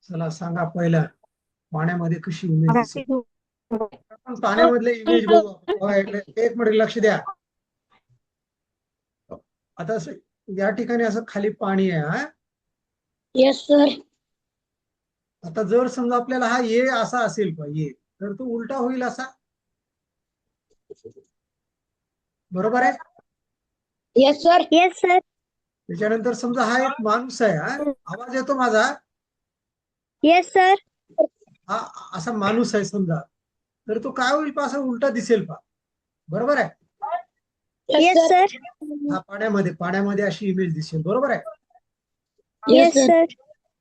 चला सांगा पहिला पाण्यामध्ये कशी इमेज दिसेल. आपण पाण्यामधले इमेज बघू आपण. बघा इकडे एक मिनिट लक्ष द्या. आता या ठिकाणी असं खाली पाणी आहे. हा येस सर. आता जर समजा आपल्याला हा ये असा असेल ये तर तो उलटा होईल असा. बरोबर आहे. Yes sir. Yes sir. त्याच्यानंतर समजा हा एक माणूस आहे. हा आवाज येतो माझा. Yes sir. हा असा माणूस आहे समजा तर तो काय होईल पा असा उलटा दिसेल पा. बरोबर आहे. Yes sir. हा पाण्यामध्ये अशी इमेज दिसेल. बरोबर आहे. Yes sir.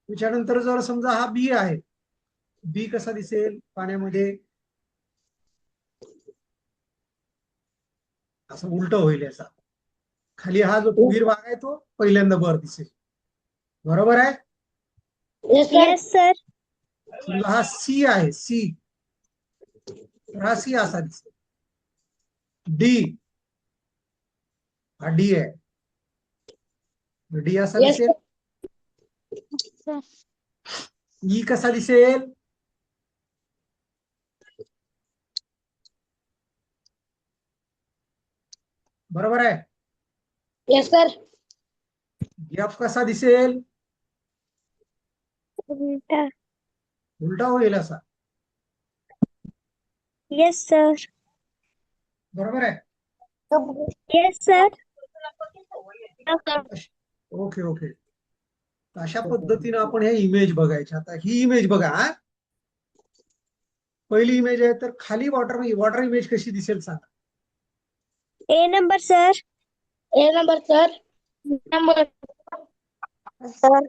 त्याच्यानंतर जर समजा हा बी आहे. बी कसा दिसेल पाण्यामध्ये असं उलट होईल याचा. खाली हा जो पुढील भाग आहे तो पहिल्यांदा वर दिसेल. बरोबर आहे. Yes sir. समजा हा सी आहे. सी तर हा सी असा दिसेल. डी हा डी आहे. डी असा दिसेल. ई कसा दिसेल. बरोबर आहे. Yes sir. एफ कसा दिसेल. उलटा. उलटा होईल असा. Yes sir. बरोबर आहे. Yes sir. Okay okay. अशा पद्धतीने आपण हे इमेज बघायचे. आता ही इमेज बघा. पहिली इमेज आहे तर खाली वॉटर इमेज कशी दिसेल सांगा. A number sir. A number sir. Number sir.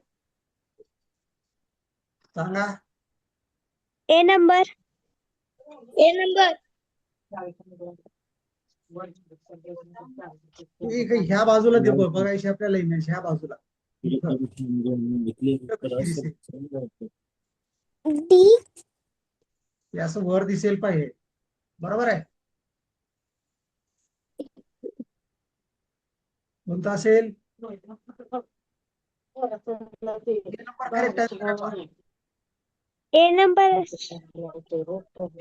सांगा. A number. A number. ठीक आहे. ह्या बाजूला बघायची आपल्याला इमेज. ह्या बाजूला डी. हे असं वर दिसेल पाहिजे. बरोबर आहे. कोणता असेल. A number.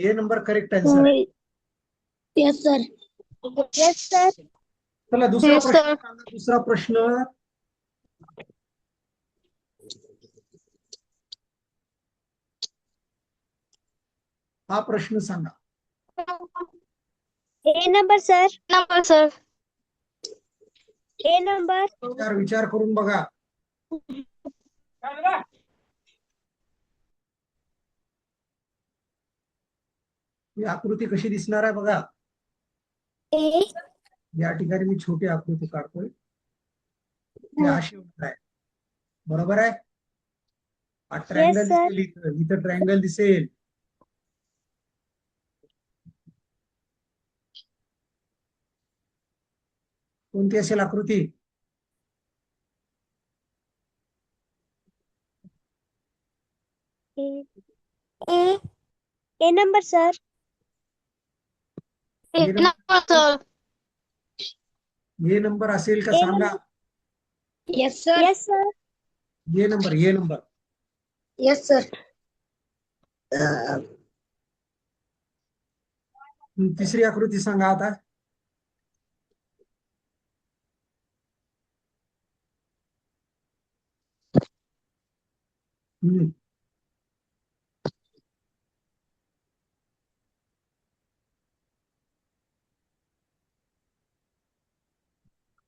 A number correct answer आहे. Yes sir. Yes sir. चला दुसरा प्रश्न सांगा. दुसरा प्रश्न. हा प्रश्न सांगा. A number sir. Number sir. A number. विचार करून बघा. ही आकृती कशी दिसणार आहे बघा. ए. या ठिकाणी मी छोटी आकृती काढतोय. ही अशी होणार आहे. बरोबर आहे. हा ट्रायंगल दिसेल. इथं ट्रायंगल दिसेल. कोणती असेल आकृती. A. A number sir. A number sir. Number असेल का ए सांगा. Yes sir. Yes sir. A number. Yes sir. तिसरी आकृती सांगा आता.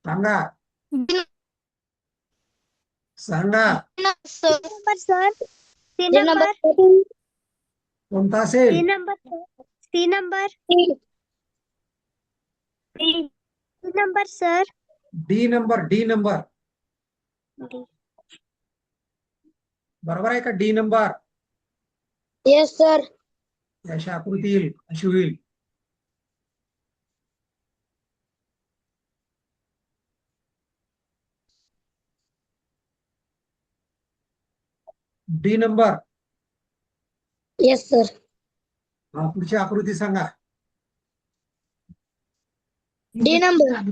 सांगा. सांगा. Number sir. C number. Number. कोणता असेल. C number. C number. C number sir. D number. D. बरोबर आहे का. D number. Yes sir. अशी आकृती येईल. अशी होईल. D number. Yes sir. पुढची आकृती सांगा. D number.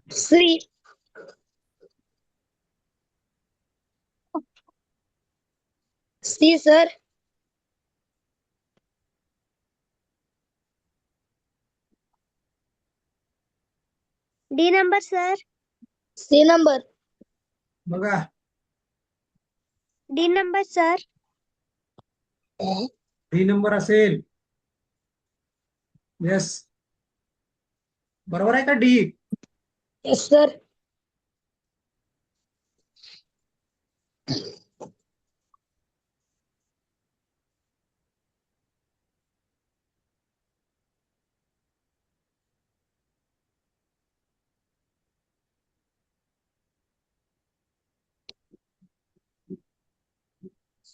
C. C, sir. D number, sir. C number. बघा D number, sir. D number असेल. येस, बरोबर आहे का D? Yes, sir.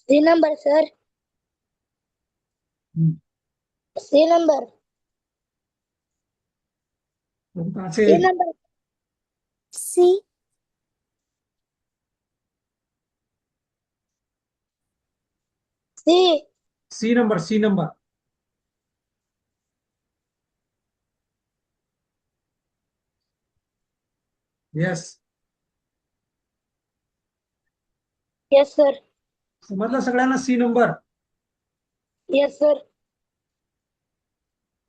C number, sir. C number. कोणता C असेल? number. C. C. C number, C number. Yes, Yes, sir. समजलं सगळ्यांना C number? Yes, sir.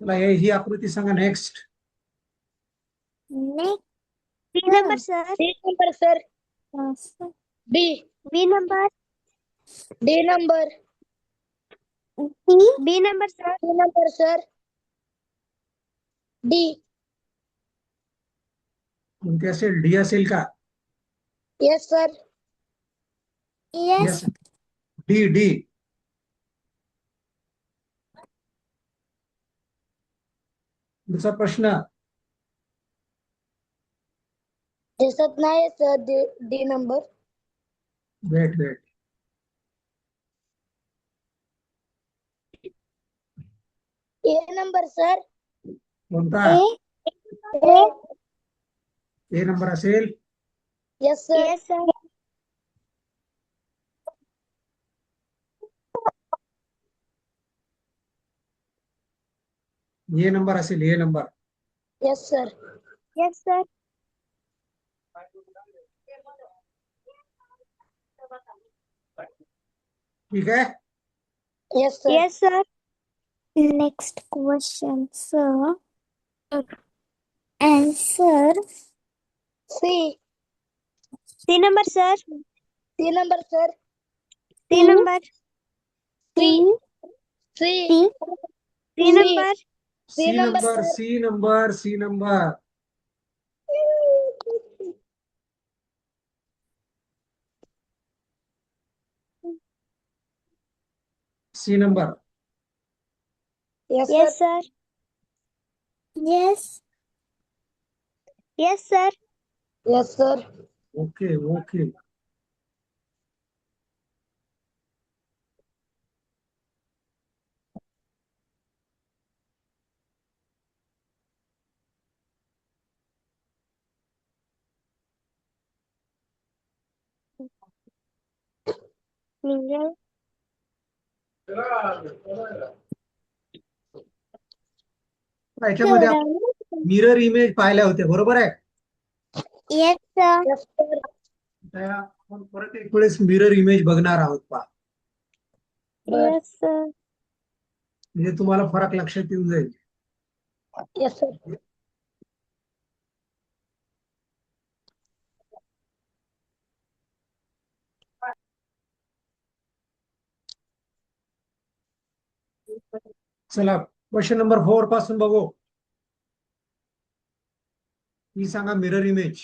चला ही आकृती सांगा next. Next. D number, sir. D number, sir. D. B number. D number. B number, sir. D number, sir. D. कोणती असेल? D असेल का? Yes, sir. Yes, D D. दुसरा प्रश्न. दिसत नाही sir D number. Wait wait. A number, sir. कोणता? A. A number असेल. Yes, sir. Yes, sir. A number असेल, A number. Yes, sir. Yes, sir. ठीक आहे. Yes, sir. Yes, sir. Next question, sir. Answer. C. C number, sir. C number, sir. C number. C. C. C. C C. number. C C number, number, sir. C number, C number. C number. Yes, Yes, sir. sir. Yes. Yes, sir. Yes, sir. Okay okay. Mirror. याच्यामध्ये mirror image पाहिल्या होत्या, बरोबर आहे? Yes, sir. Yes, sir. त्या आपण परत एक वेळेस मिरर इमेज बघणार आहोत पहा, Yes, sir. म्हणजे तुम्हाला फरक लक्षात येऊन जाईल. Yes, sir. चला क्वेश्चन नंबर 4 पासून बघू. ही सांगा मिरर इमेज.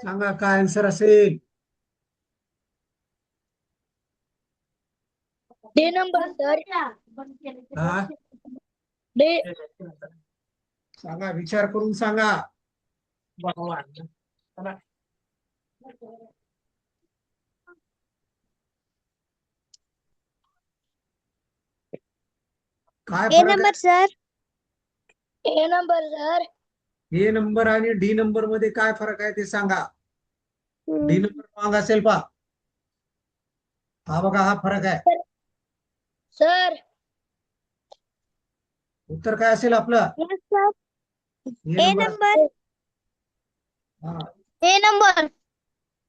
सांगा काय आन्सर असेल? D number, sir. हा, D. सांगा, विचार करून सांगा. काय A फरक number, आहे? sir. A number, sir. A number आणि डी नंबर मध्ये काय फरक आहे ते सांगा. डी नंबर रॉंग असेल पा. हा बघा, हा फरक आहे. सर उत्तर काय असेल आपलं? Yes, sir. A A number number. हा. A number.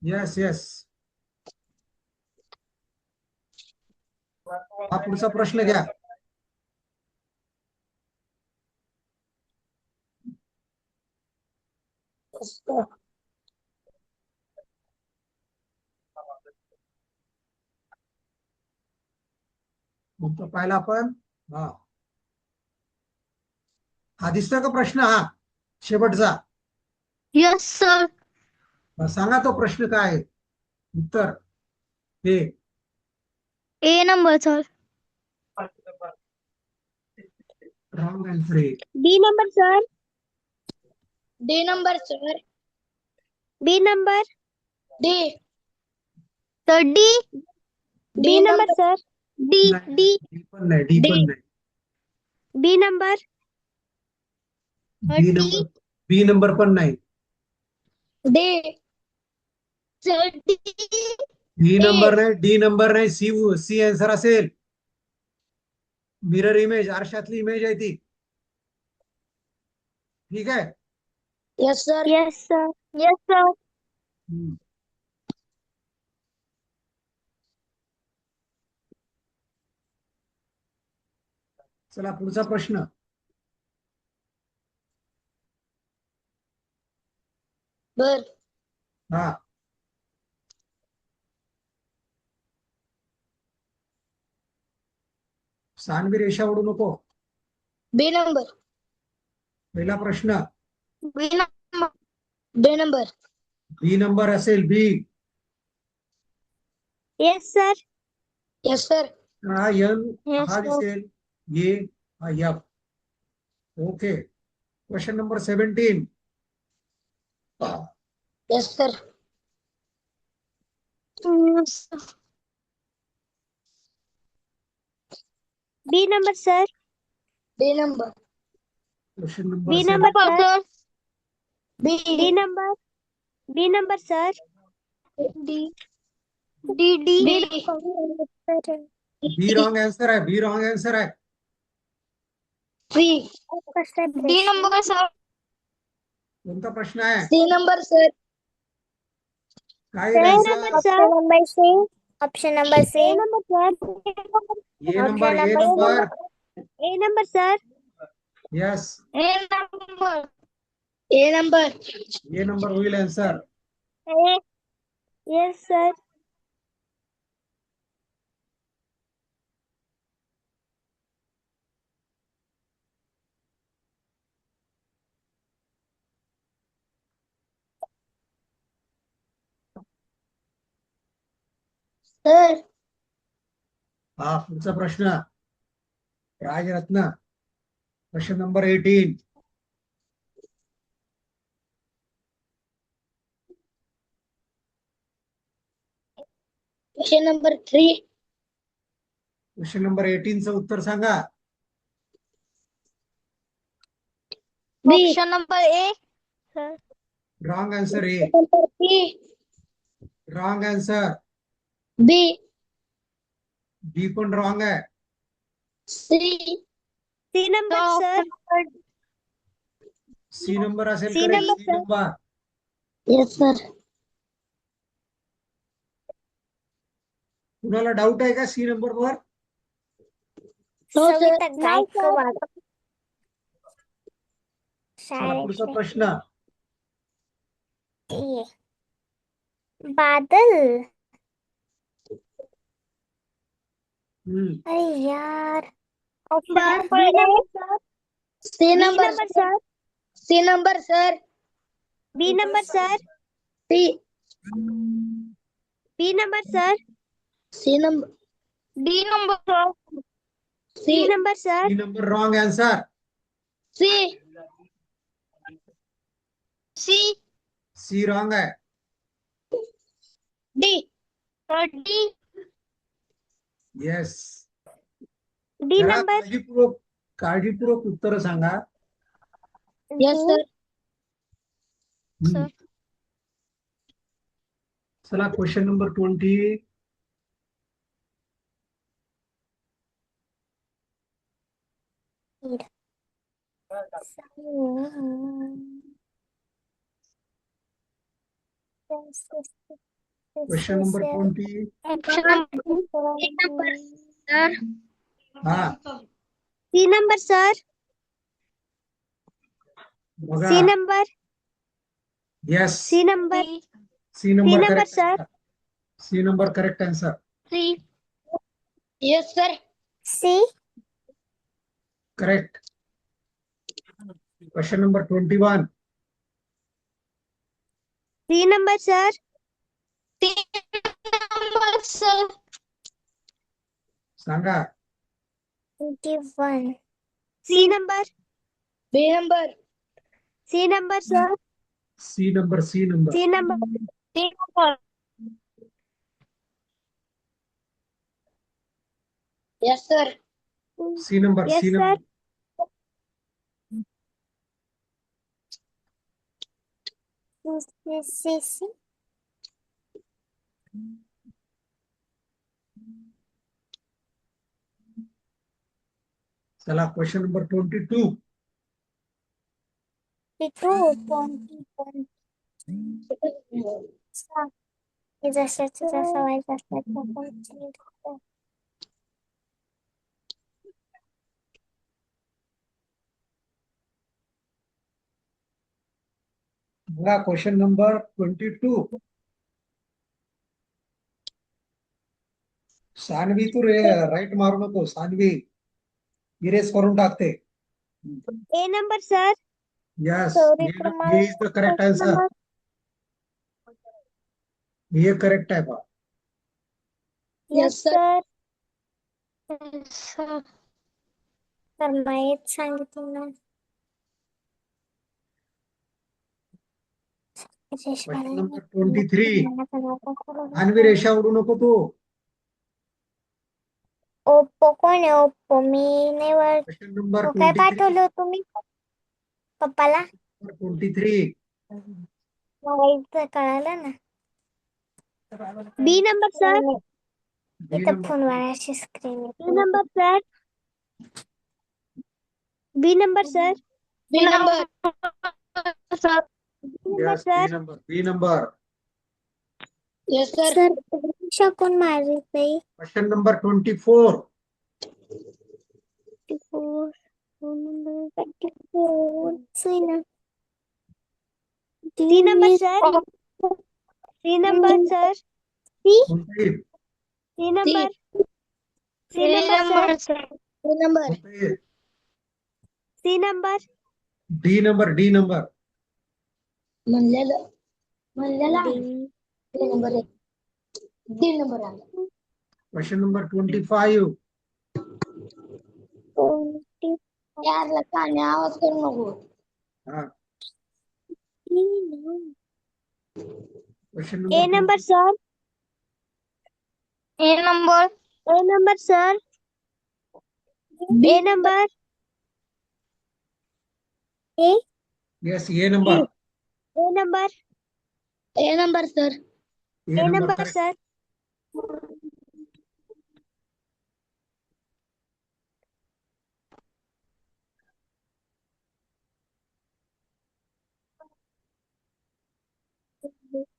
Yes yes. हा पुढचा प्रश्न घ्या. उत्तर पाहिला आपण. हा, हा दिसतोय का प्रश्न? हा शेवटचा. Yes, sir. सांगा तो प्रश्न काय आहे. उत्तर हे. A number, sir. Wrong answer आहे. B number, sir. D number sir. B number. D Sir, D. B D number, number. sir. D. नाही, D. डी पण नाही, डी पण नाही. B number. B number, B number पण नाही. D Sir, D. बी number नाही, D number नाही. C, C answer असेल. मिरर इमेज, आरशातली इमेज आहे ती. ठीक आहे. Yes sir. Yes, sir. Yes, sir. हम्म. चला पुढचा प्रश्न. बर. हा, सांडवी रेषा ओढू नको. B number. पहिला प्रश्न. B number. B number. B number असेल. B. Yes, sir. Yes sir. हा एन, Yes, हा sir. दिसेल. ए, हा F. Okay. Question number 17. Yes sir. Yes, sir. B number, sir. D number. Question number B number, sir. B B number. B number, sir. D. D. D. D B wrong answer आहे. B wrong answer आहे. C D number, sir. कोणता प्रश्न आहे? C number sir. काय A आन्सर? number, sir. Number C. Option number C. A number, sir. A number, A number. A number, sir. Yes, A number. A number. A number होईल answer. A. Yes, sir. Sir. हा पुढचा प्रश्न. राजरत्न. Question number 18. Question number 3. Question number 18 चं उत्तर सांगा. B Option number A. Sir. Wrong answer. A. Number B. Wrong answer. B B पण wrong आहे. C. C number, sir. C number असेल. C correct. number, C sir. Number. Yes sir. कुणाला doubt आहे का C number वर? No sir. Gaikwad. चला पुढचा प्रश्न. बादल. हम्म. अरे यार. सी B नंबर number, sir. C number sir. B number, sir. C B number, sir. C number. D number, sir. C C number, sir. C number wrong answer. C C. C wrong आहे. D D. Yes. D जरा number. काळजीपूर्वक उत्तर सांगा. Yes sir. Hmm. चला question number 20. क्वेश्चन number 20. Sir हा C number sir बघा. C number yes, C number C number number, correct sir. आन्सर. C number correct answer. Yes, sir. C correct. Question number 21. C number sir C number sir सांगा. 21 C number B number. C number sir C number, C number. C number C number Yes, sir. C number, Yes, C sir. नंबर. C चला question number 22. जशाच्या जसा व्हायचा असला बघा question number 22. Saanvi तू right मारू नको. सानवी इरेज करून टाकते. ए नंबर सर यस, Sorry, हे इज द करेक्ट आन्सर. हे करेक्ट आहे बा. यस सर तर माहीत सांगितलं ना क्वेश्चन नंबर 23. सानवी रेषा उडू नको तू. ओप्पो कोण आहे ओप्पो मी नाही वर क्वेश्चन नंबर तो काय 23. पाठवलं तुम्ही पप्पाला 23. मला कळालं ना बी नंबर सर बी इथं नंबर. फोनवर अशी screen B number sir B number sir B number. Sir B number yes, B sir number, B number. Yes, sir. Sir परीक्षा कोण मारित नाही question number 24. C number sir C number sir कोणतं येईल? C number C number sir B number. कोणतं येईल? C number D number, D number. म्हणलेलं D number आहे. D number आहे. Question number 25. यारला काने आवाज करू नको. हा question A number number sir A number sir A number A yes, A number. A number A number, sir. A A number number correct. Sir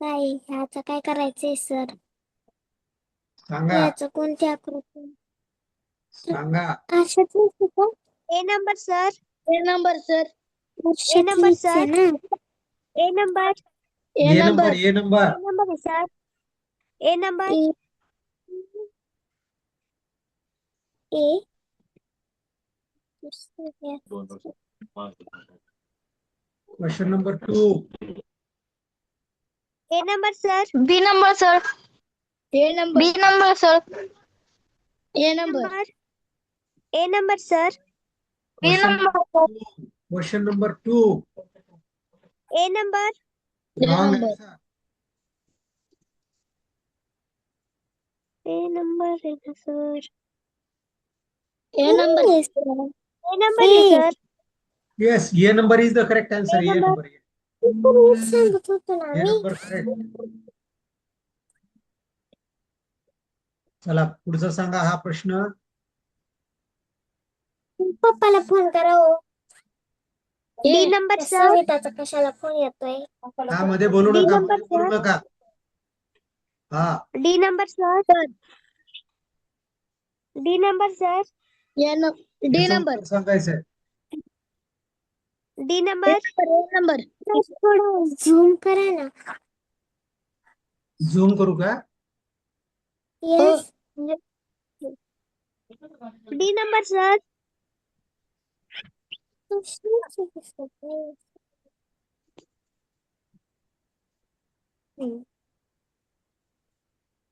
काय ह्याचं काय करायचंय सर सांगा, याचं कोणती आकृती सांगा. अशाच A number sir A number, sir. A number sir A number A A number. Number, A number. A number है sir A number A question number 2. A number sir B number sir A number. B number sir A number. A number sir B number question number 2. A number A wrong number. Answer. A number है ना sir A number. A number है sir yes, A number is the correct answer. A A number. Number. सांगत होतो ना ए number correct. चला पुढचा सांगा हा प्रश्न. पप्पाला फोन करा हो. D A, number sir. त्याचा कशाला फोन येतोय? हा मध्ये बोलू डी नका, नंबर मध्ये बोलू सर. नका. हा D number sir. D number sir. D याचं नंबर उत्तर सांगायचंय. D number. नंबर थोडं झूम करा ना. झूम करू का? येस. D number sir.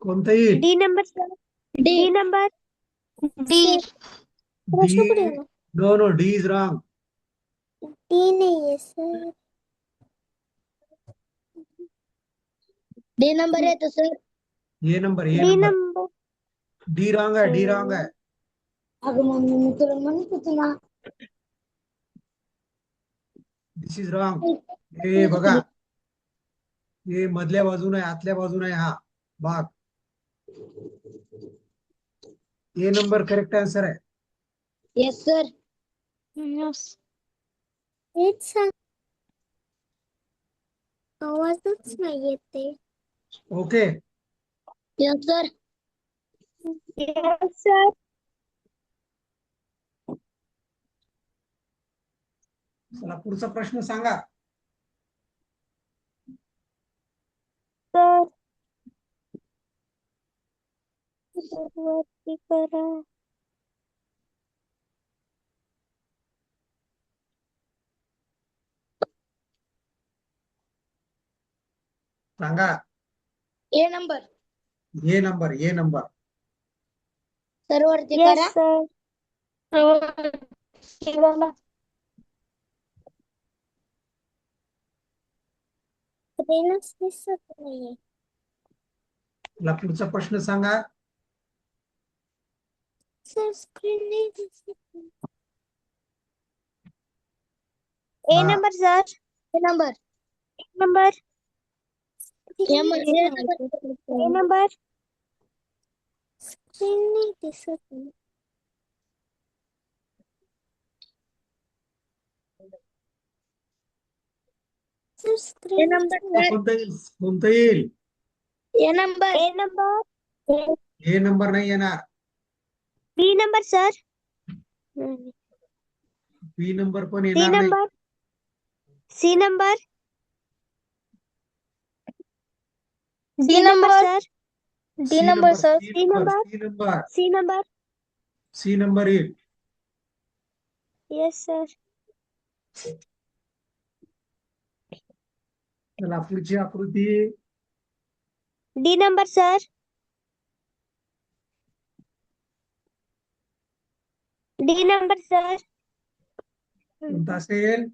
कोणतं येईल? D number sir. D D number. D प्रश्न कुठे डी. आहे? No no, D is wrong. D नाही आहे सर. डी नंबर आहे तो सर. ये नंबर, ये D number. Number. D wrong आहे, डी रॉंग आहे. अगं मम्मी मी तुला म्हणत होते ना. दिस इज रॉंग. हे बघा, हे मधल्या बाजून आहे, आतल्या बाजून आहे हा भाग. ए नंबर करेक्ट आन्सर आहे. Yes sir. हेच सांग. आवाजच नाही येते. Okay. Yes sir. Yes, sir. चला पुढचा प्रश्न सांगा. Sir. वरती करा. सांगा. ए नंबर ये नंबर, ये नंबर. सर वरती Yes, करा. sir. स्क्रीनच दिसत नाहीये. चला पुढचा प्रश्न सांगा. सर स्क्रीन नाही दिसत. ए हा. Number sir. A number number. A number A number. Screen नाही दिसत नाही. Sir A screen number sir. कोणतं येईल? कोणतं येईल? A number A number. A number नाही येणार. B number sir. B number पण सी येणार नाही. Number. C number. D number sir. D number sir. C number, C number, C number. C number येईल. Yes sir. चला पुढची आकृती. D number sir. D number sir. कोणता असेल?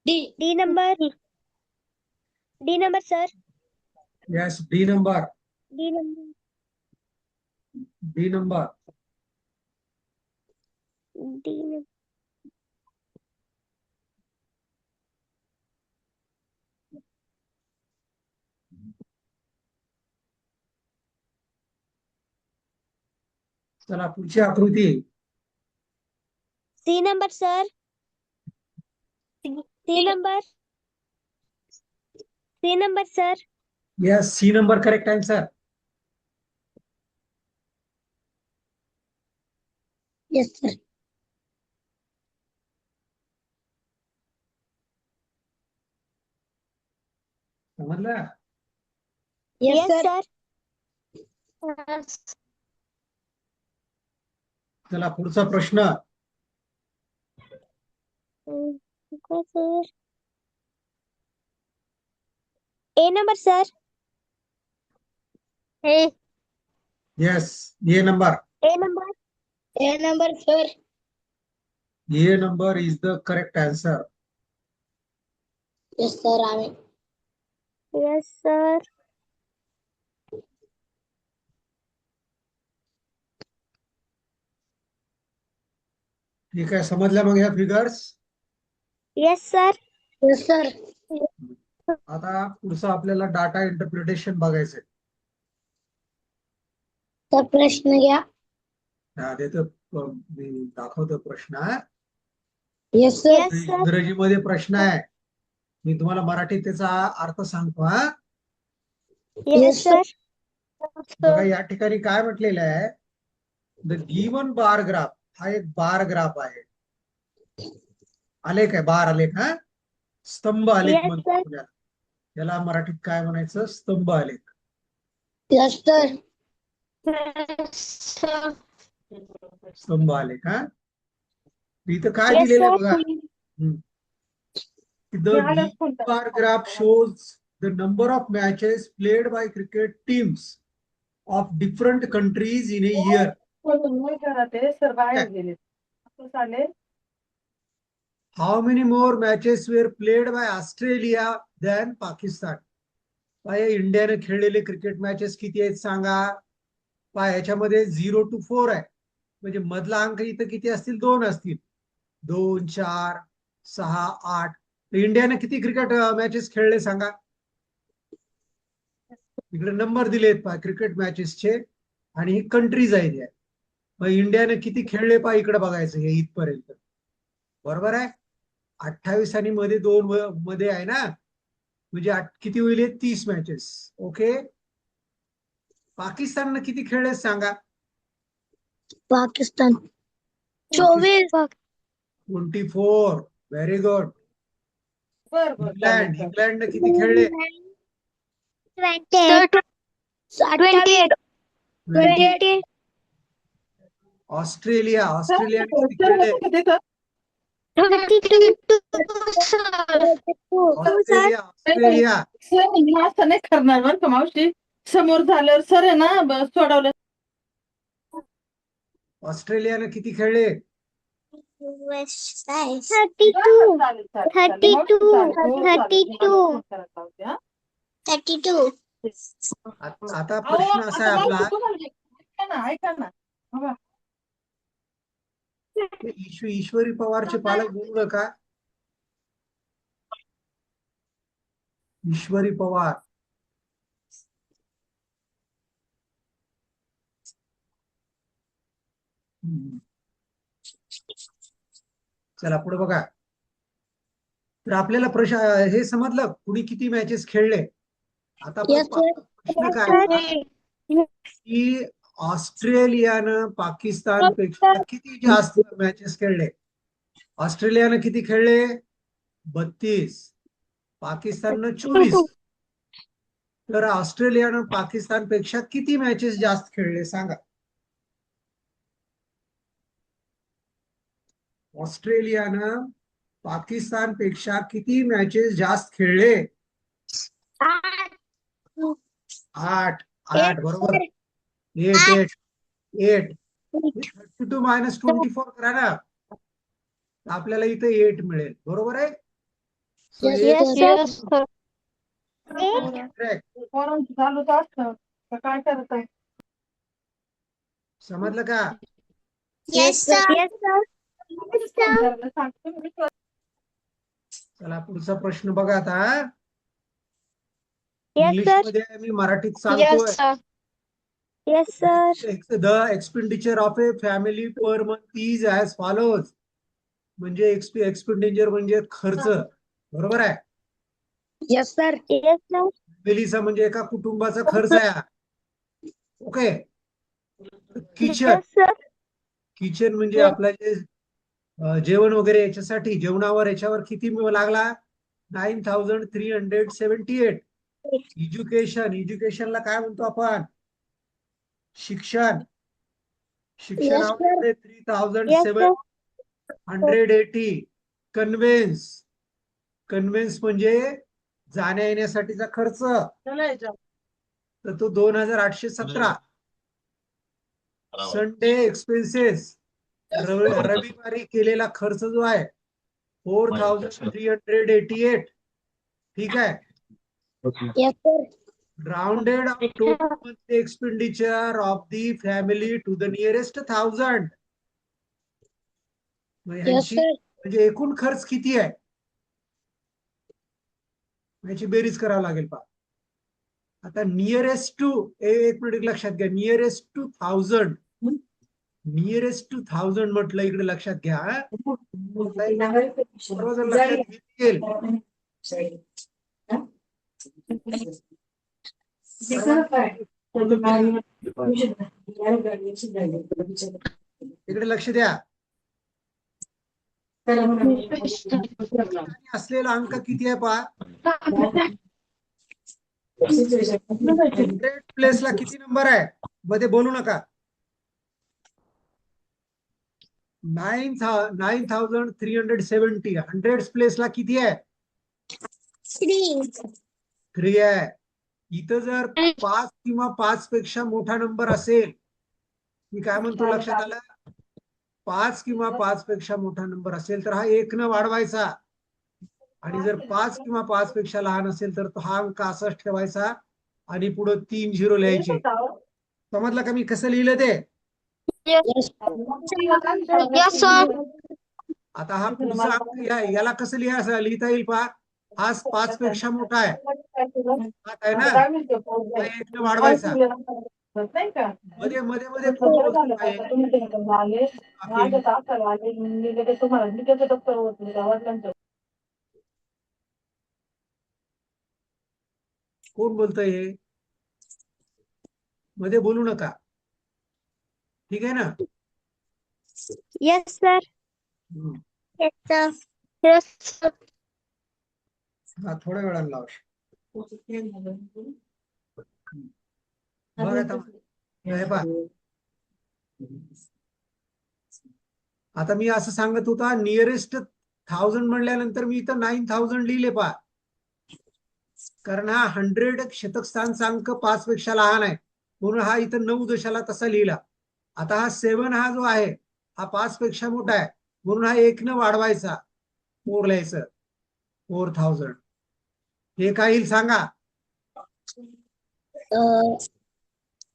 D D number. D number sir. Yes, D number, D number. D number. D number. चला पुढची आकृती. C number sir. C number. C number sir. Yes, C number correct answer. Yes sir. समजलं? Yes yes sir. Sir. चला पुढचा प्रश्न. Sir. A number sir. A yes, A number. A number. A number sir. A number is the correct answer. Yes sir. आम्ही yes sir. ठीक आहे, समजल्या मग ह्या figures? Yes sir. Yes sir. आता पुढचं आपल्याला डाटा इंटरप्रिटेशन बघायचंय. तर प्रश्न घ्या. देतो मी दाखवतो प्रश्न. Yes sir. Yes, sir. इंग्रजीमध्ये प्रश्न आहे, मी तुम्हाला मराठीत त्याचा अर्थ सांगतो. Yes, sir. बघा या ठिकाणी काय म्हटलेलं आहे, द गिवन बार ग्राफ, हा एक बार ग्राफ आहे. आलेख आहे, बार आलेख. स्तंभ आलेख Yes, म्हणतो sir. आपल्याला. याला मराठीत काय म्हणायचं, स्तंभ आलेख. Yes sir. स्तंभ आलेख. इथं काय Yes, दिलेलं आहे sir. बघा. The given bar graph shows the number of matches played by cricket teams of different countries in a year. How many more matches were played by Australia than Pakistan? पाय इंडियाने खेळलेले cricket matches किती आहेत सांगा. पाय याच्यामध्ये 0 to 4 आहे, म्हणजे मधला अंक इथं किती असतील, 2 असतील. 2, 4, 6, 8. इंडियाने किती क्रिकेट मॅचेस खेळले सांगा. इकडे नंबर दिलेत पहा क्रिकेट मॅचेसचे, आणि ही कंट्रीज आहेत. मग इंडियाने किती खेळले पहा, इकडे बघायचं हे इथपर्यंत. बरोबर आहे. 28 आणि मध्ये 2 मध्ये आहे ना, म्हणजे किती होईल, 30 मॅचेस. ओके. पाकिस्तानने किती खेळले सांगा. पाकिस्तान 24. 24. Very good. इंग्लंडने किती खेळले. 28. 28. ऑस्ट्रेलियाने किती खेळले. 32. ऑस्ट्रेलिया असं नाही करणार बरं का मावशी. समोर झाल्यावर सर आहे ना सोडवलं. ऑस्ट्रेलियाने किती खेळले. 32. आता प्रश्न असा आहे आपला, ऐका ना बाबा. ईश्वरी पवारचे पालक बोलू नका. ईश्वरी पवार. चला पुढे बघा. तर आपल्याला प्रश्न हे समजलं कुणी किती मॅचेस खेळले. आता प्रश्न काय की ऑस्ट्रेलियानं पाकिस्तानपेक्षा किती जास्त मॅचेस खेळले. ऑस्ट्रेलियानं किती खेळले, 32. पाकिस्ताननं 24. तर ऑस्ट्रेलियानं पाकिस्तानपेक्षा किती मॅचेस जास्त खेळले सांगा. ऑस्ट्रेलियानं पाकिस्तानपेक्षा किती मॅचेस जास्त खेळले. 8. बरोबर. 8. 32 - 24 करा ना, आपल्याला इथे 8 मिळेल. बरोबर आहे. पोरांचं चालूच असतं तर काय करत आहे. समजलं का. चला पुढचा प्रश्न बघा आता. इंग्लिश मध्ये मी मराठीत सांगतोय. Yes, sir. The expenditure of A family per month is as follows. म्हणजे एक्सपेंडिचर म्हणजे खर्च. बरोबर आहे. Yes sir. Yes, sir. फॅमिलीचा म्हणजे एका कुटुंबाचा खर्च आहे. Okay. Kitchen Yes, sir. Kitchen म्हणजे आपलं जे जेवण वगैरे याच्यासाठी जेवणावर याच्यावर किती लागला, 9378. एज्युकेशनला काय म्हणतो आपण, शिक्षणावर 3780. कन्व्हेन्स म्हणजे जाण्या येण्यासाठीचा खर्च, तर तो 2817. संडे एक्सपेन्सेस, रविवारी केलेला खर्च जो आहे 4388. ठीक आहे. Yes sir. Rounded off total monthly expenditure of the family to the nearest 1000. Yes sir. म्हणजे एकूण खर्च किती आहे. याची बेरीज करावी लागेल पहा. आता नियरेस्ट टू, एक मिनिट लक्षात घ्या, नियरेस्ट टू 1000, नियरेस्ट टू 1000 म्हटलं इकडे लक्षात घ्या. सर्वजण लक्षात घेईल. इकडे लक्ष द्या. असलेला अंक किती आहे पहा. 100 प्लेसला किती नंबर आहे मध्ये बोलू नका. 9370. 100 प्लेसला किती आहे. 3 आहे. इथं जर 5 किंवा 5 पेक्षा मोठा नंबर असेल, मी काय म्हणतो लक्षात आलं, 5 किंवा 5 पेक्षा मोठा नंबर असेल तर हा 1 न वाढवायचा, आणि जर 5 किंवा 5 पेक्षा लहान असेल तर तो हा अंक असाच ठेवायचा आणि पुढे 3 झिरो लिहायचे. समजलं का मी कसं लिहिलं ते. Yes, sir. आता हा पुढचा अंक याला कसं लिहिता येईल पहा. हा 5 पेक्षा मोठा आहे, 7 आहे ना, 1 न वाढवायचा. मध्ये मध्ये मध्ये कोण बोलतोय हे, मध्ये बोलू नका, ठीक आहे ना. Yes, sir. हम्म. Yes, sir. Yes, sir. हा थोड्या वेळानं लाव. बघ आता हे पहा. आता मी असं सांगत होता, नियरेस्ट 1000 म्हणल्यानंतर मी इथं 9000 लिहिले पहा, कारण हा 100 शतक स्थानचा अंक 5 पेक्षा लहान आहे, म्हणून हा इथं 9 दशाला तसा लिहिला. आता हा 7 हा जो आहे हा 5 पेक्षा मोठा आहे, म्हणून हा 1 न वाढवायचा, 4 लिहायचं, 4000. हे काय येईल सांगा.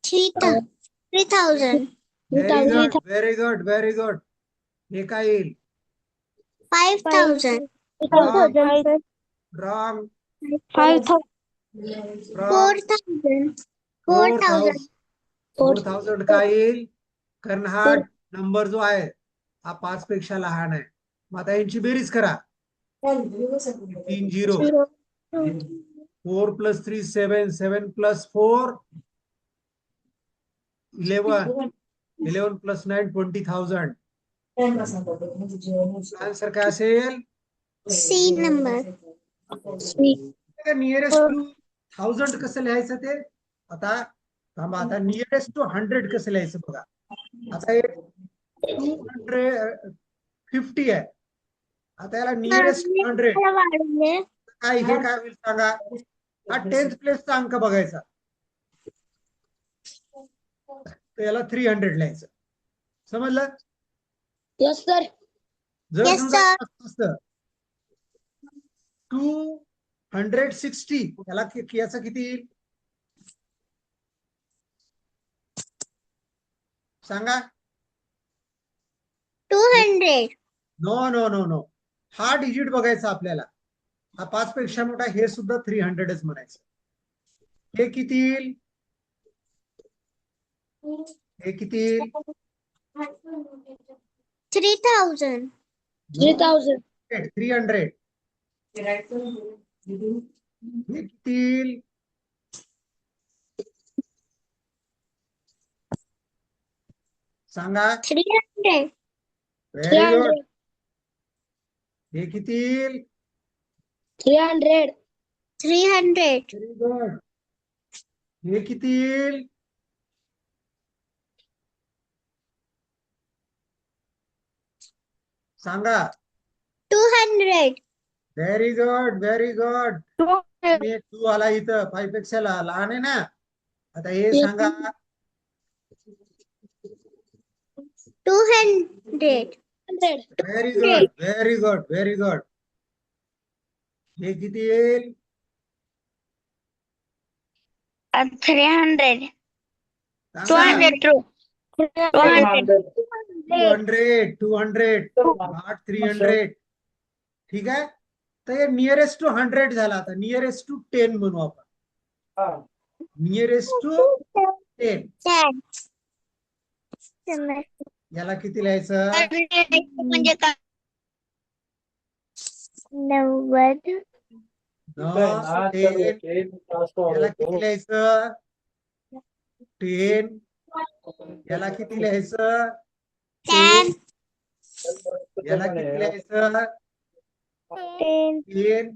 3000. Very good, very good, very good. हे काय येईल. 5000. 5,000, sir. रॉंग. 5,000. 4000. 4000. 4000 काय येईल, कारण हा नंबर जो आहे हा 5 पेक्षा लहान आहे. मग आता यांची बेरीज करा. 3 झिरो. 4 + 3 7. 7 + 4 11. 11 + 9 20,000. आन्सर काय असेल. C number. नियरेस्ट टू 1000 कसं लिहायचं ते. आता थांबा, आता नियरेस्ट टू 100 कसं लिहायचं बघा. आता 250 आहे. आता याला नियरेस्ट 100 काय, हे काय होईल सांगा. हा 10th प्लेसचा अंक बघायचा, तर याला 300 लिहायचं. समजलं. Yes, sir. जर Yes, समजा sir. असतं 260, याला याचं किती येईल सांगा. 200. नो नो नो नो, हा डिजिट बघायचा आपल्याला. हा 5 पेक्षा मोठा, हे सुद्धा 300च म्हणायचं. हे किती येईल, हे किती येईल. 3000. 3000. 300. हे किती येईल. सांगा. 300. Very good. हे किती येईल. 300. 300. Very good. हे किती येईल. सांगा. 200. Very good, very good. तू आला इथं 5 पेक्षा लहान आहे ना. आता हे सांगा. 200. Very good, very good, very good. हे किती येईल. 300. सांगा. 200. 200, 200, not 300. ठीक आहे. तर हे नियरेस्ट टू 100 झाला. आता नियरेस्ट टू 10 म्हणू आपण. Nearest to 10. याला किती लिहायचं? म्हणजे काय? 90. 10. याला किती लिहायचं? 10. याला किती लिहायचं? 10. याला किती लिहायचं? 10. 10.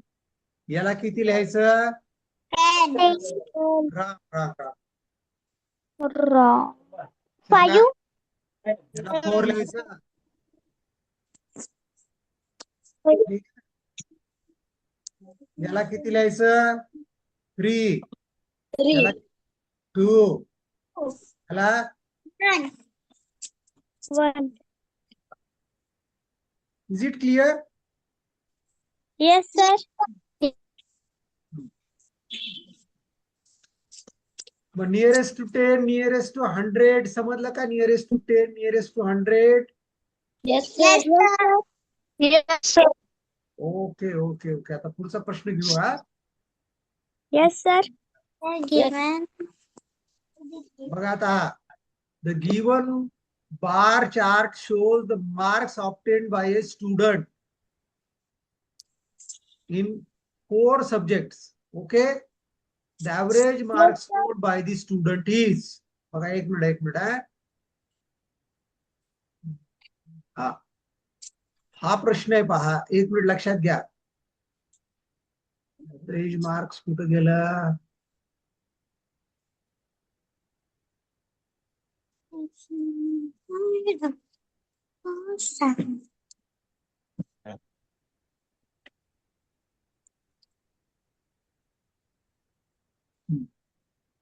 याला किती लिहायचं? राम राम राम. Wrong. सांगा. 5. याला 4 लिहायचं. याला किती लिहायचं? 3. याला 2. याला 1. Is it clear? Yes, sir. मग नियरेस्ट टू 10, नियरेस्ट टू 100 समजलं का? Nearest to 10, nearest to 100. Yes, Yes, sir. sir. Yes, sir. Okay okay okay. आता पुढचा प्रश्न घेऊ. हा Yes, sir. Given. बघा आता. The given bar chart shows the marks obtained by a student in 4 subjects. Okay. The average marks scored by the student is. बघा एक minute हा हा प्रश्न आहे पहा. एक मिनिट लक्षात घ्या. एव्हरेज मार्क्स कुठं गेलं?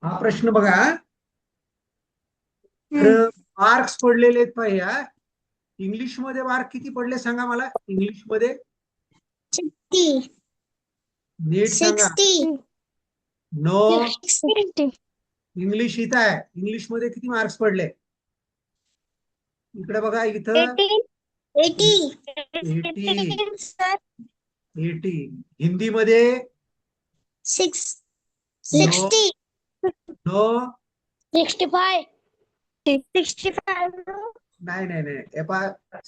हा प्रश्न बघा. तर मार्क्स पडलेले आहेत पाहिजे. इंग्लिश मध्ये मार्क किती पडले सांगा मला. इंग्लिश मध्ये 60. नीट सांगा. 60. नो. 60. इंग्लिश इथं आहे. इंग्लिश मध्ये किती मार्क्स पडले? इकडे बघा. इथं 18. 80. 18, sir. 80. हिंदी मध्ये 60. नो. 65. 65. नाही नाही नाही.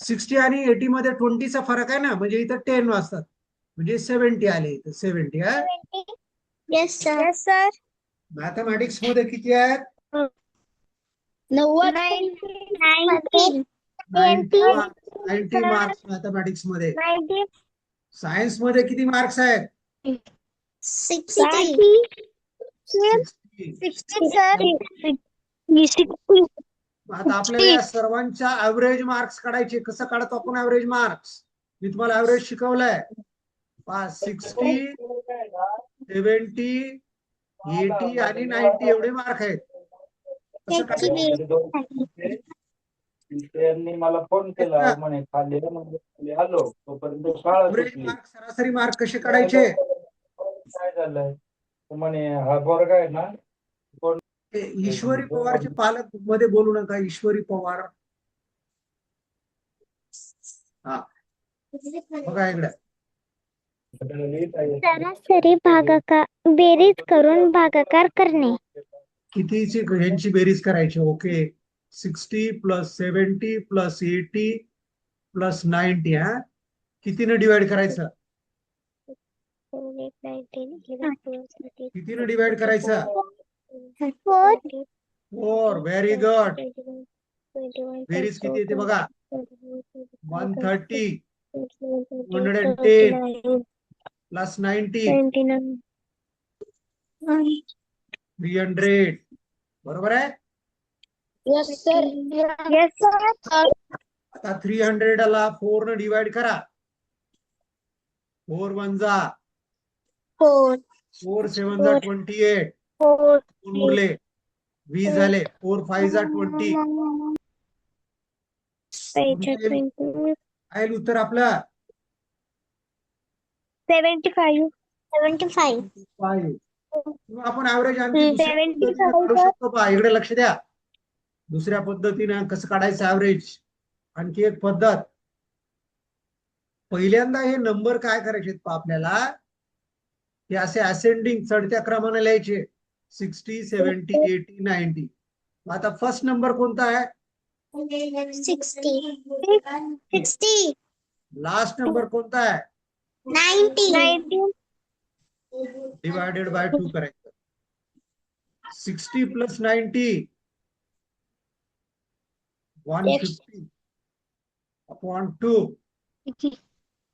60 आणि 80 मध्ये 20 चा फरक आहे ना. म्हणजे इथं 10 वाजतात. म्हणजे 70 आले इथं. 70. हा. Yes, sir. Yes, sir. Mathematics मध्ये किती आहेत? 90. 90. 90 मार्क्स मॅथमॅटिक्स मध्ये. 90. सायन्स मध्ये किती मार्क्स आहेत? 60. 60, sir. 60. आता आपल्याला या सर्वांच्या ऍव्हरेज मार्क्स काढायचे. कसं काढतो आपण ऍव्हरेज मार्क्स? मी तुम्हाला ऍव्हरेज शिकवलंय. 60, 70, 80 आणि 90 एवढे मार्क आहेत. कसं काढायचं? त्यांनी मला फोन केला म्हणे खाली म्हणजे आलो तोपर्यंत शाळा ऍव्हरेज सुटली. मार्क सरासरी मार्क कसे काढायचे? काय झालंय म्हणे हा पोरगा आहे ना ते ईश्वरी पवारचे पालक मध्ये बोलू नका. ईश्वरी पवार. हा बघा इकडे. सरासरी भागाकार बेरीज करून भागाकार करणे. कितीची ह्यांची बेरीज करायची? ओके. 60 plus 70 plus 80 plus 90. हा कितीने डिवाइड करायचं? कितीने डिवाइड करायचं? 4. Very good. बेरीज किती येते बघा. 130 110 प्लस 90 300. बरोबर आहे. Yes, sir. Yes, sir. आता 300 ला 4 ने डिवाइड करा. 4 1 जा 4. 4 7 जा 28. 4. उरले 20 झाले. 4 5 जा 20. आहे उत्तर आपलं 75. 75. 5. आपण ऍव्हरेज आणखी दुसऱ्या 75 पद्धतीने काढू शकतो पहा. इकडे लक्ष द्या. दुसऱ्या पद्धतीने कसं काढायचं ऍव्हरेज? आणखी एक पद्धत. पहिल्यांदा हे नंबर काय करायचे आहेत आपल्याला, हे असे असेंडिंग चढत्या क्रमाने लिहायचे 60, 70, 80, 90. आता फर्स्ट नंबर कोणता आहे? 60. लास्ट नंबर कोणता आहे? 90. डिवायडेड बाय 2 करायचं. 60 प्लस 90 150 अपॉन 2.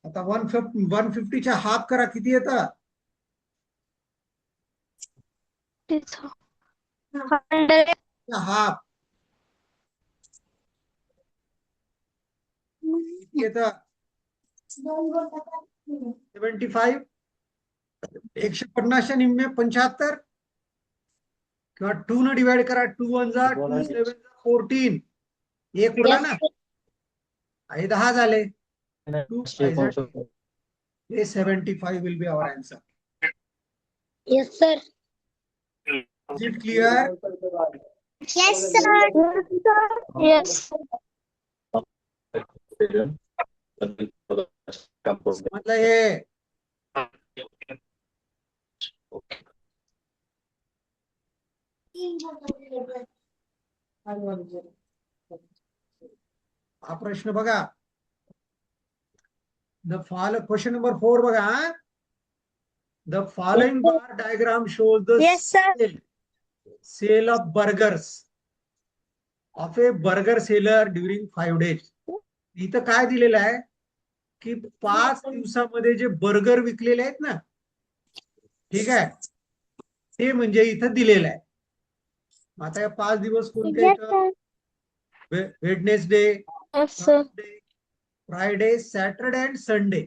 आता 150च्या हाफ करा, किती येतं? 100. हाफ येतं 75. 150च्या निम्मे 75 किंवा 2 न डिवाइड करा. 2 1 जा 2 7 जा 14. एक उरला ना, हे 10 झाले. 2 हे 75 will be our answer. Yes, sir. Is it clear? Yes, sir. Yes. समजलं हे? हा प्रश्न बघा. क्वेश्चन नंबर 4 बघा. The following bar diagram shows the Yes, sir. sale of burgers of a burger seller during 5 days. इथं काय दिलेलं आहे की 5 दिवसामध्ये जे बर्गर विकलेले आहेत ना, ठीक आहे, ते म्हणजे इथं दिलेलं आहे. आता या 5 दिवस कोणते Yes, आहेत? sir. Wednesday, Yes, sir. Friday, Saturday and Sunday.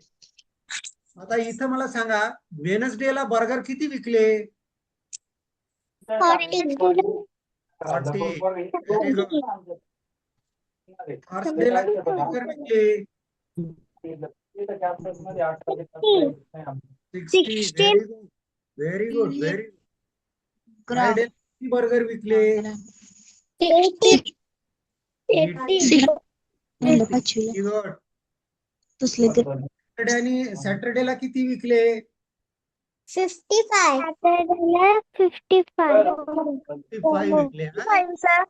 आता इथं मला सांगा, वेनसडेला बर्गर किती विकले? 40. 40. थर्सडेला किती बर्गर विकले? 60. Very good very good. Friday किती बर्गर विकले? 80. सॅटरडे आणि सॅटरडेला किती विकले? 55. Saturday 55. 55 विकले. Sir.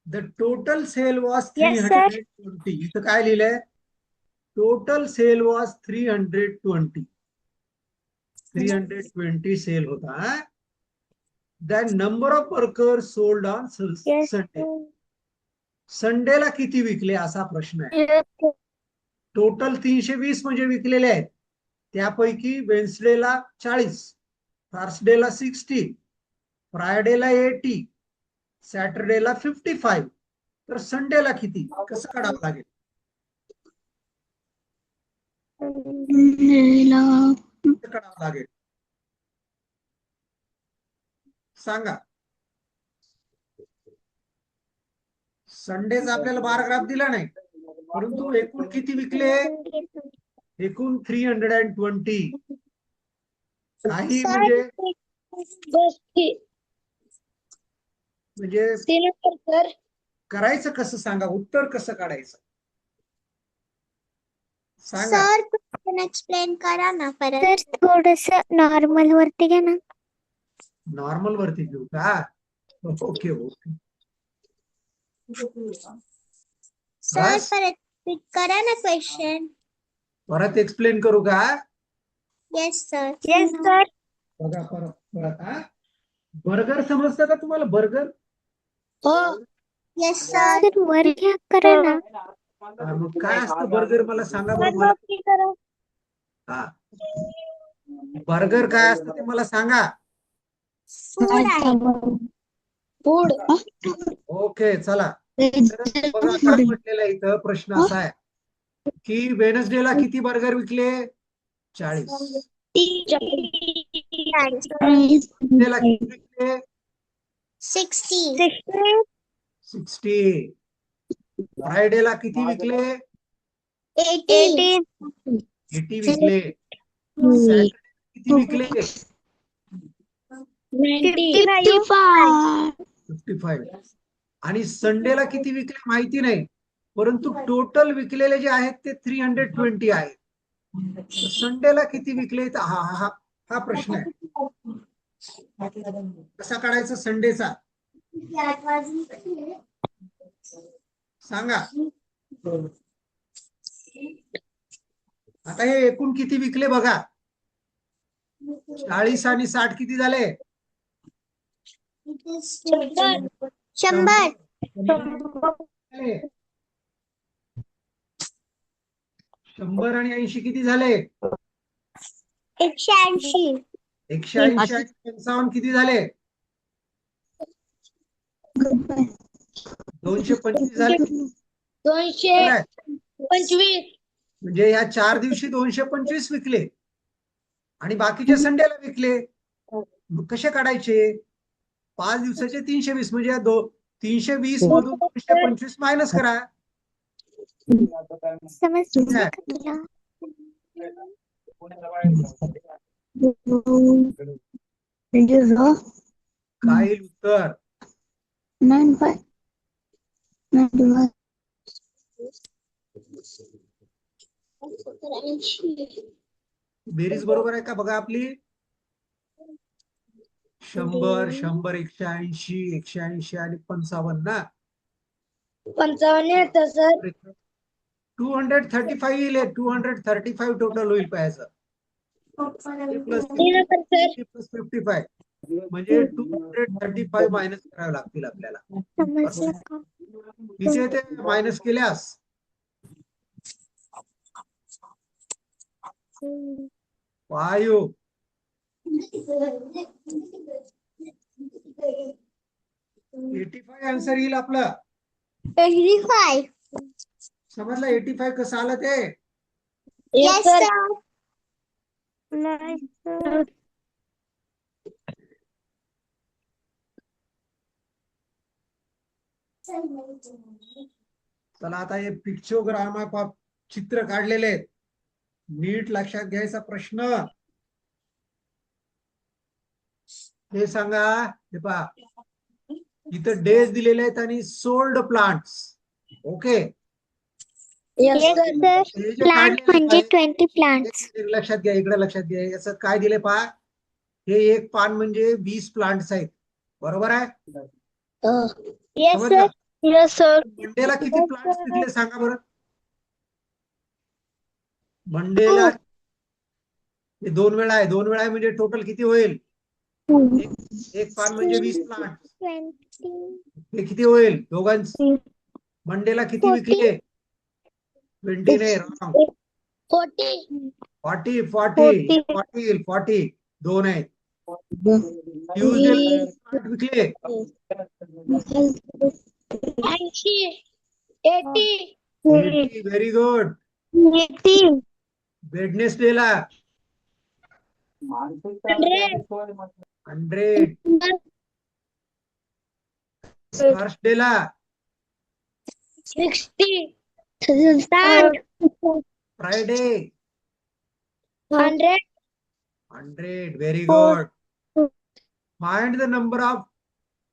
The total sale was Yes, sir. 320. इथं काय लिहिलंय? Total sale was 320. 320 सेल होता. The number of workers sold on Yes, Sunday. sir. संडेला किती विकले असा प्रश्न आहे. Yes, sir. टोटल 320 म्हणजे विकलेले आहेत. त्यापैकी वेन्सडेला 40, थर्सडेला 60, फ्रायडेला 80, सॅटरडेला 55. तर संडेला किती? कसं काढावं लागेल? कसं काढावं लागेल सांगा. संडेचा आपल्याला बार ग्राफ दिला नाही, परंतु एकूण किती विकले? एकूण 320. काही म्हणजे सर करायचं कसं सांगा, उत्तर कसं काढायचं सांगा. सर एक्सप्लेन करा ना परत. सर थोडस नॉर्मल वरती घ्या ना. नॉर्मल वरती घेऊ का? Okay okay. सर बस? परत repeat करा ना क्वेश्चन. परत एक्सप्लेन करू का? Yes sir. Yes, sir. बघा परत परत. हा, बर्गर समजतं का तुम्हाला? बर्गर हो. Yes sir. Sir, वर घ्या करा ना. मग काय असतं बर्गर मला सांगा बरं. मला हा, बर्गर काय असतं ते मला सांगा. फूड आहे. फूड. ओके चला. तर बघा काय म्हटलेलं आहे इथं. प्रश्न असा आहे की वेनसडेला किती बर्गर विकले? 40. संडेला किती विकले? 60. 60. फ्रायडेला किती विकले? 80. 80 विकले. सॅटरडे किती विकले? 55. आणि संडेला किती विकले माहिती नाही. परंतु टोटल विकलेले जे आहेत ते 320 आहेत. संडेला किती विकले तर हा हा हा प्रश्न आहे. कसा काढायचा संडेचा सांगा. आता हे एकूण किती विकले बघा. 40 आणि 60 किती झाले? 100 100 आणि 80 किती झाले? 180 180 आणि 55 किती झाले? 225 झाले. 225 म्हणजे या 4 दिवशी 225 विकले आणि बाकीच्या संडेला विकले. मग कसे काढायचे? 5 दिवसाचे 320 म्हणजे या 320 मधून 225 मायनस करा. आता काय म्हणतो? समजलं का तुला? पुण्याला बाहेर काय येईल उत्तर? 80 बेरीज बरोबर आहे का बघा आपली? 100 100 180 180 आणि 55 ना. 55 येतं सर. 235 येईल. 235 टोटल होईल पाहायचं. Plus D number sir. Plus 55 म्हणजे 235 मायनस करावे लागतील आपल्याला. समजलं का? किती येते मायनस केल्यास? वायू 85 आन्सर येईल आपलं. 85 समजलं 85 कसं आलं ते? Yes sir. नाही सर. चला आता हे पिक्चोग्राम चित्र काढलेले आहेत. नीट लक्षात घ्यायचा प्रश्न. हे सांगा. हे पहा इथं डेज दिलेले आहेत आणि sold plants. Okay. Yes Yes, sir. sir. हे जे प्लांट काढलेले म्हणजे आहेत, 20 प्लांट्स. हे लक्षात घ्या. इकडे लक्षात घ्या. याचं काय दिले पहा. हे एक पान म्हणजे 20 प्लांट्स आहेत. बरोबर आहे? येस समजलं? सर. Yes sir. मंडेला किती प्लांट्स विकले सांगा बरं. मंडेला हे 2 वेळा आहे. 2 वेळा आहे म्हणजे टोटल किती होईल? एक पान म्हणजे 20 प्लांट. 20 हे किती होईल दोघांच? मंडेला किती 40. विकले? 20 नाही. रॉंग. 40 40 40 40 40 2 आहेत. ट्यूजडेला प्लांट विकले? 80 80 व्हेरी गुड. 80 वेडनेसडेला मानसिक 100. थर्सडेला 60 60 Friday 100 100. Very good. Find the number of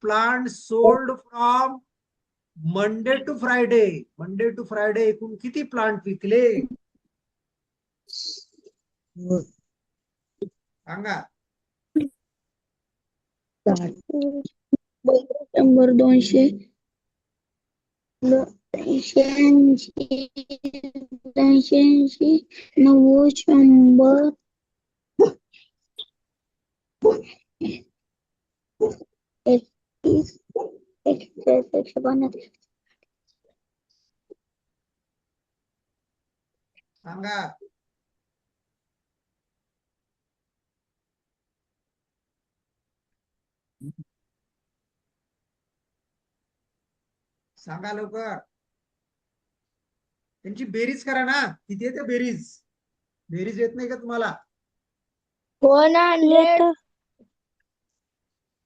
plants sold from Monday to Friday. Monday to Friday एकूण किती प्लांट विकले? सांगा. 100 200 380 380 90 100 सांगा. सांगा लवकर. त्यांची बेरीज करा ना. किती येते बेरीज? बेरीज येत नाही का तुम्हाला? 100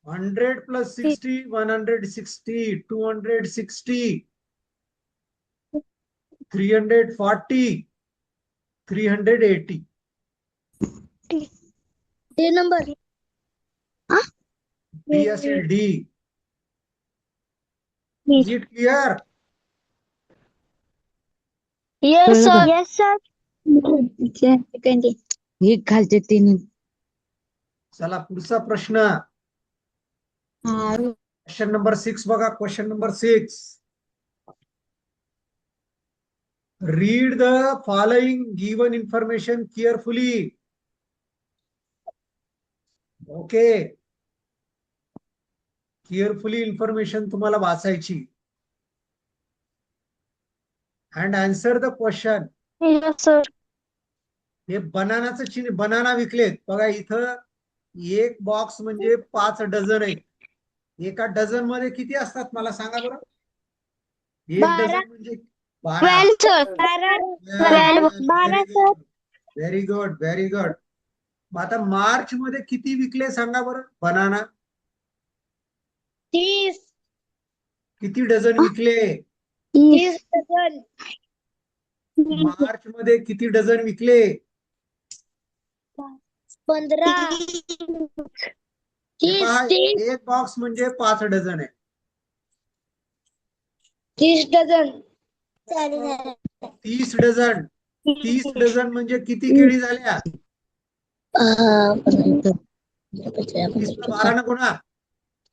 100 plus 60 160 260 340 380. D number. डी असेल D. Is it clear? Yes, sir. Yes, sir. हे खालचे तीन चला पुढचा प्रश्न क्वेश्चन नंबर 6 बघा. Question number 6. Read the following given information carefully. Okay, carefully information तुम्हाला वाचायची. And answer the question. Yes, sir. हे बनानाचं चिन्ह, बनाना विकलेत बघा इथं. एक बॉक्स म्हणजे 5 डझन आहे. एका डझन मध्ये किती असतात मला सांगा बरं. एक 12. डझन म्हणजे 12. 12, sir. 12, sir. Very good, very good. आता मार्च मध्ये किती विकले सांगा बरं बनाना. 30. किती डझन विकले. 30 डझन. मार्च मध्ये किती डझन विकले. 15. हे पहा, एक बॉक्स म्हणजे 5 डझन आहे. 30 डझन. 30 डझन. 30 डझन म्हणजे किती केळी झाल्या. 30 12 ना गुणा.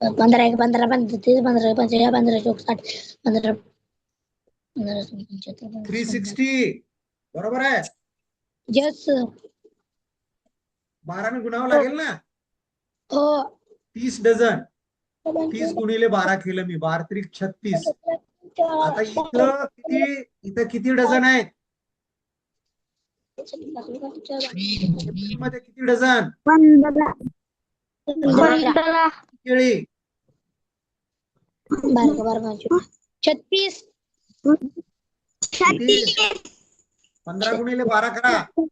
15 1 15 15 30 15 15 15 60 15 360 बरोबर आहे. यस 12 ने गुणावं लागेल ना. हो 30 डझन. 30 गुणिले 12 केलं मी. 12 त्रिक 36. आता इथं किती डझन आहेत. मध्ये किती डझन. 15 केळी. 36 15 गुणिले 12 करा. 60.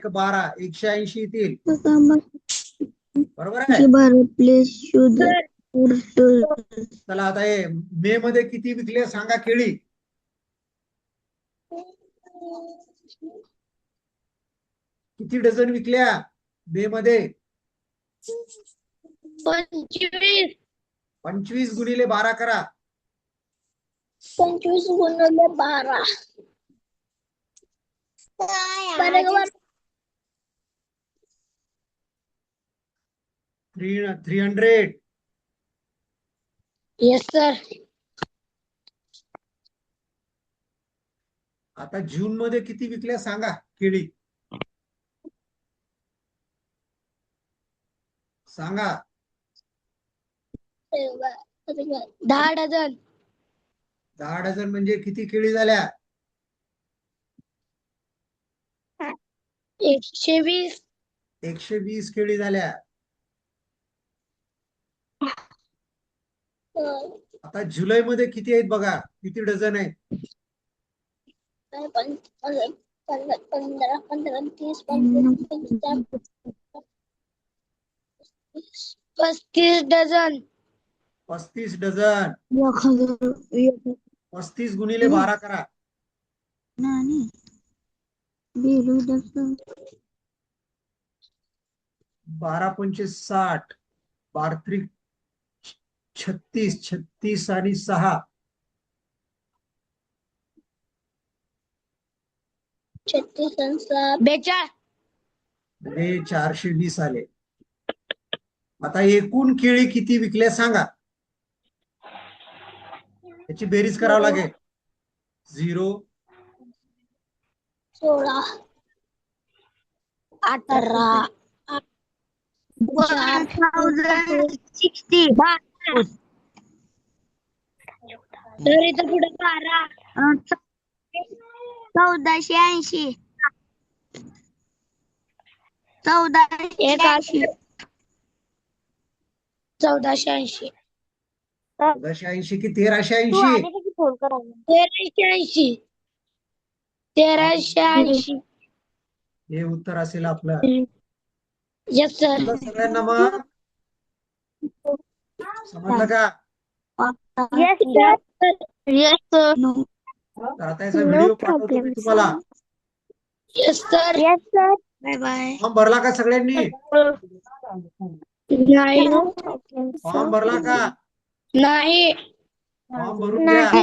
12 180 येतील. बरोबर आहे. चला आता हे मे मध्ये किती विकले सांगा केळी. किती डझन विकल्या मे मध्ये. 25 25 गुणिले 12 करा. 25 गुणिले 12 300. Yes sir. आता जून मध्ये किती विकल्या सांगा केळी. सांगा. 10 डझन. 10 डझन म्हणजे किती केळी झाल्या. 120 120 केळी झाल्या. आता जुलै मध्ये किती आहेत बघा. किती डझन आहेत. 15 15 30 35 डझन. 35 डझन. 35 गुणिले 12 करा. 12 पंचे 60. 12 त्रिक 36. 36 आणि 6 42 420 आले. आता एकूण केळी किती विकल्या सांगा. याची बेरीज करावं लागेल. 0 16 18 1060 तर इथं पुढे 12 1480 1480 1480 1480 की 1380. तू आले का की फोन करायला. 1380 1380. हे उत्तर असेल आपलं. Yes sir. सगळ्यांना मग समजलं का. Yes, sir. Yes, sir. तर आता याचा व्हिडिओ पाठवतो मी तुम्हाला. Yes sir. Yes, sir. Bye bye form भरला का सगळ्यांनी. नाही फॉर्म भरला का. नाही फॉर्म भरून घ्या.